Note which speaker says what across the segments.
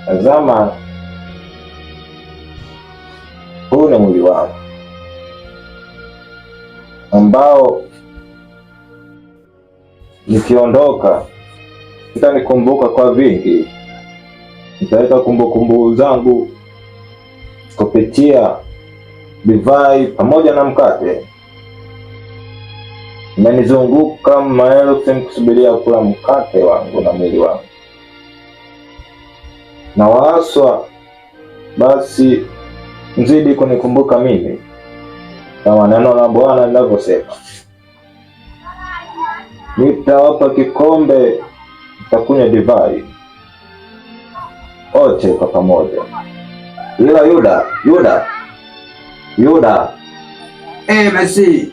Speaker 1: Tazama, huu ni mwili wangu ambao nikiondoka nitanikumbuka kwa vingi. Nitaweka kumbukumbu zangu kupitia divai pamoja na mkate. Imenizunguka maelfu nikusubiria kula mkate wangu na mwili wangu, na waaswa basi mzidi kunikumbuka mimi, kama neno la Bwana linavyosema, nitawapa kikombe, nitakunywa divai wote kwa pamoja. Ila Yuda,
Speaker 2: Messi,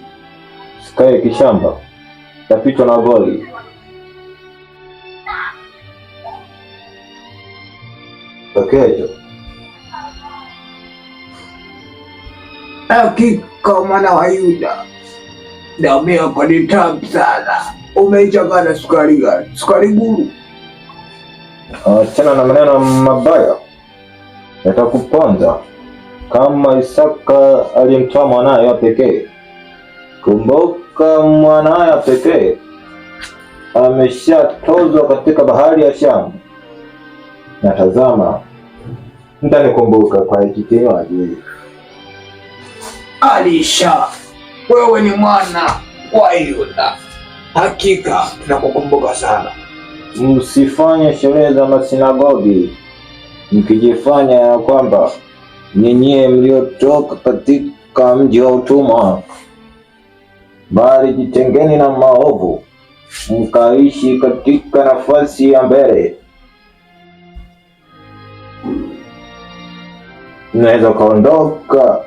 Speaker 1: sikae kishamba, tapitwa na goli. Tokejo
Speaker 2: hakika mwana wa Yuda, damu yako ni tamu sana. Umeichanganya sukari gani? Sukari guru?
Speaker 1: Achana na maneno mabaya, yatakuponza kama Isaka alimtoa mwanaye wa pekee. Kumbuka, mwanaye wa pekee ameshatozwa katika bahari ya Shamu, na tazama, mtanikumbuka kwa hiki kinywaji.
Speaker 2: Alisha, wewe ni mwana wa Yuda, hakika tunakukumbuka sana.
Speaker 1: Msifanye sherehe za masinagogi mkijifanya ya kwamba nyinyi mliotoka katika mji wa utumwa, bali jitengeni na maovu, mkaishi katika nafasi ya mbele. Unaweza ukaondoka